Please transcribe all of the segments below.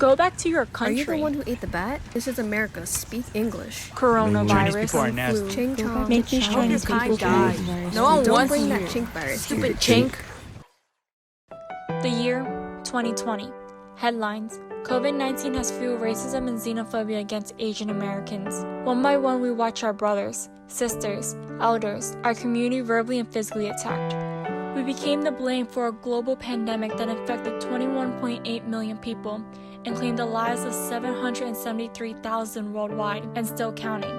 Go back to your country. Are you the one who ate the bat? This is America. Speak English. Coronavirus. Chinese people are nasty. Flu. Ching chong. Make these Chinese people die. No one wants bring that chink virus. Stupid chink. The year 2020. Headlines. COVID-19 has fueled racism and xenophobia against Asian Americans. One by one, we watch our brothers, sisters, elders, our community verbally and physically attacked. We became the blame for a global pandemic that infected 21.8 million people and claimed the lives of 773,000 worldwide and still counting.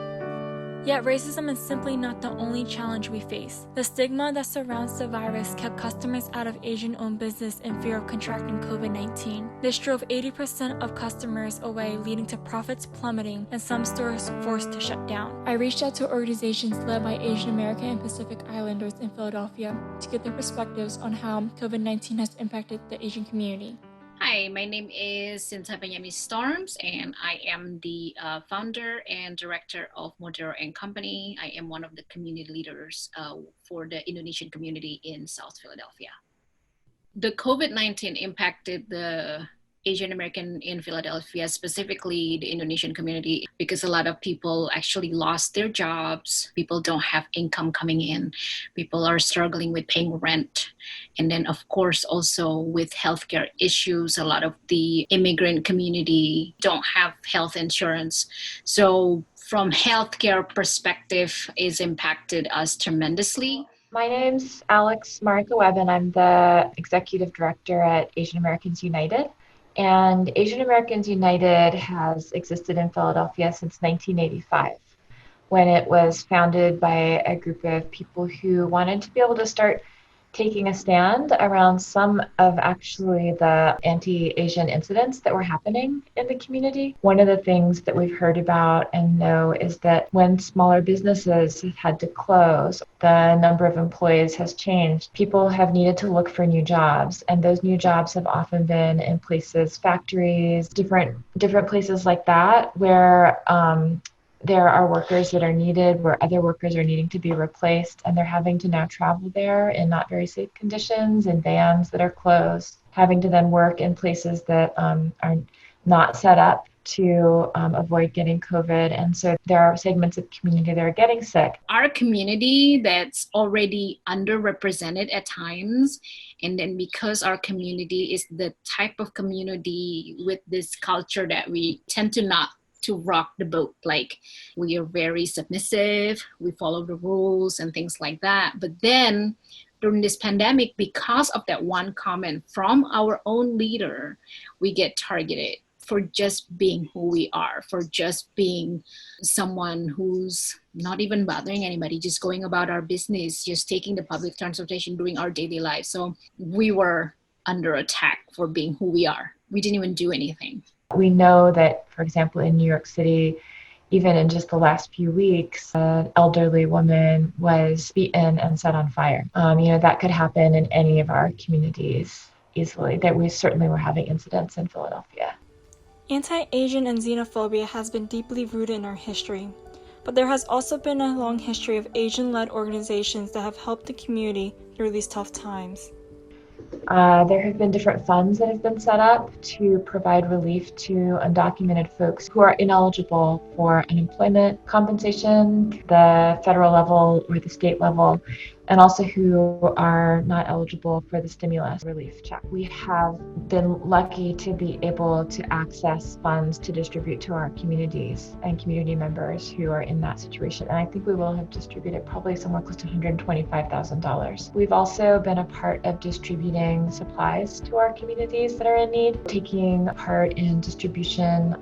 Yet racism is simply not the only challenge we face. The stigma that surrounds the virus kept customers out of Asian-owned business in fear of contracting COVID-19. This drove 80% of customers away, leading to profits plummeting and some stores forced to shut down. I reached out to organizations led by Asian American and Pacific Islanders in Philadelphia to get their perspectives on how COVID-19 has impacted the Asian community. Hi, my name is Cinematography Storms, and I am the founder and director of Modero and Company. I am one of the community leaders for the Indonesian community in South Philadelphia. The COVID-19 impacted the Asian American in Philadelphia, specifically the Indonesian community, because a lot of people actually lost their jobs. People don't have income coming in. People are struggling with paying rent. And then, of course, also with healthcare issues, a lot of the immigrant community don't have health insurance. So from healthcare perspective, it's impacted us tremendously. My name's Alex Marika-Webb, and I'm the executive director at Asian Americans United. And Asian Americans United has existed in Philadelphia since 1985, when it was founded by a group of people who wanted to be able to start taking a stand around some of actually the anti-Asian incidents that were happening in the community. One of the things that we've heard about and know is that when smaller businesses have had to close, the number of employees has changed. People have needed to look for new jobs, and those new jobs have often been in places, factories, different places like that, where there are workers that are needed, where other workers are needing to be replaced, and they're having to now travel there in not very safe conditions, in vans that are closed, having to then work in places that are not set up to avoid getting COVID. And so there are segments of community that are getting sick. Our community that's already underrepresented at times, and then because our community is the type of community with this culture that we tend to not to rock the boat. Like, we are very submissive, we follow the rules and things like that. But then during this pandemic, because of that one comment from our own leader, we get targeted for just being who we are, for just being someone who's not even bothering anybody, just going about our business, just taking the public transportation, doing our daily life. So we were under attack for being who we are. We didn't even do anything. We know that, for example, in New York City, even in just the last few weeks, an elderly woman was beaten and set on fire. That could happen in any of our communities easily. That we certainly were having incidents in Philadelphia. Anti-Asian and xenophobia has been deeply rooted in our history, but there has also been a long history of Asian-led organizations that have helped the community through these tough times. There have been different funds that have been set up to provide relief to undocumented folks who are ineligible for unemployment compensation, the federal level or the state level, and also who are not eligible for the stimulus relief check. We have been lucky to be able to access funds to distribute to our communities and community members who are in that situation. And I think we will have distributed probably somewhere close to $125,000. We've also been a part of distributing supplies to our communities that are in need, taking part in distribution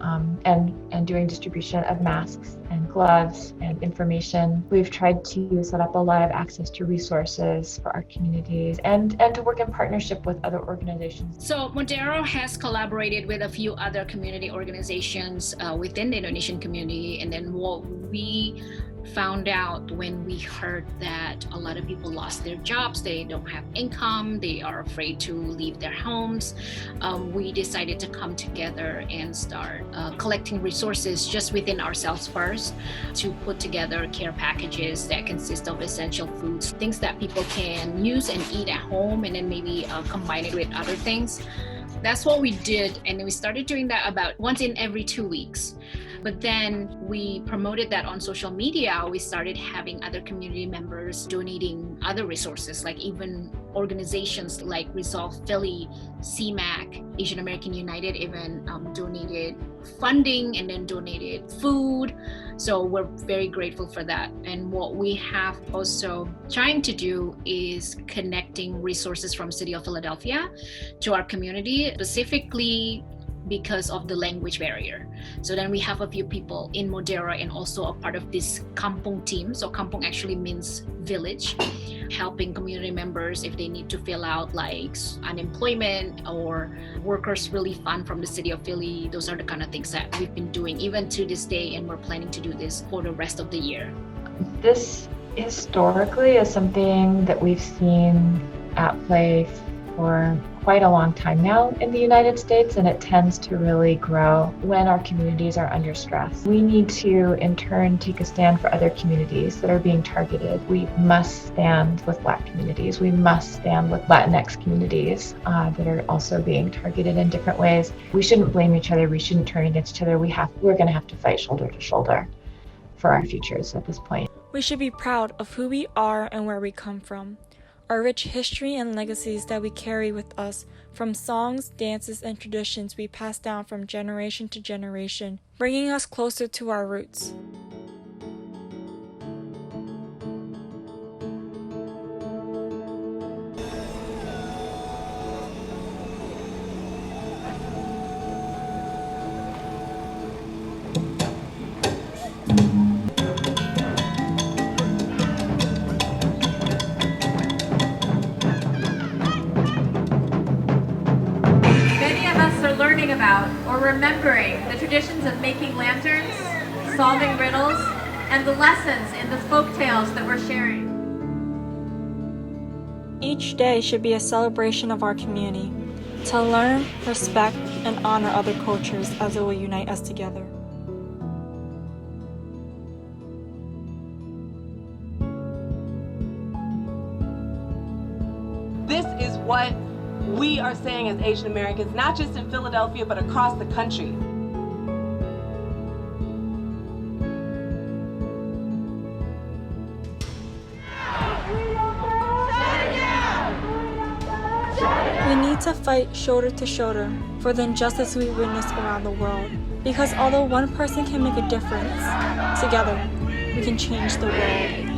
and doing distribution of masks and gloves and information. We've tried to set up a lot of access to resources for our communities and to work in partnership with other organizations. So Modero has collaborated with a few other community organizations within the Indonesian community. And then what we found out when we heard that a lot of people lost their jobs, they don't have income, they are afraid to leave their homes, we decided to come together and start collecting resources just within ourselves first to put together care packages that consist of essential foods, things that people can use and eat at home, and then maybe combine it with other things. That's what we did, and we started doing that about once in every 2 weeks. But then we promoted that on social media. We started having other community members donating other resources, like even organizations like Resolve Philly, CMAC, Asian American United even donated funding and then donated food. So we're very grateful for that. And what we have also trying to do is connecting resources from City of Philadelphia to our community, specifically because of the language barrier. So then we have a few people in Modero and also a part of this kampong team. So kampong actually means village, helping community members if they need to fill out like unemployment or workers relief fund from the city of Philly. Those are the kind of things that we've been doing even to this day, and we're planning to do this for the rest of the year. This historically is something that we've seen at play for quite a long time now in the United States, and it tends to really grow when our communities are under stress. We need to, in turn, take a stand for other communities that are being targeted. We must stand with Black communities. We must stand with Latinx communities that are also being targeted in different ways. We shouldn't blame each other. We shouldn't turn against each other. We're going to have to fight shoulder to shoulder for our futures at this point. We should be proud of who we are and where we come from. Our rich history and legacies that we carry with us from songs, dances, and traditions we pass down from generation to generation, bringing us closer to our roots. About or remembering the traditions of making lanterns, solving riddles, and the lessons in the folk tales that we're sharing. Each day should be a celebration of our community, to learn, respect, and honor other cultures as it will unite us together. This is what we are saying as Asian Americans, not just in Philadelphia, but across the country. We need to fight shoulder to shoulder for the injustice we witness around the world. Because although one person can make a difference, together we can change the world.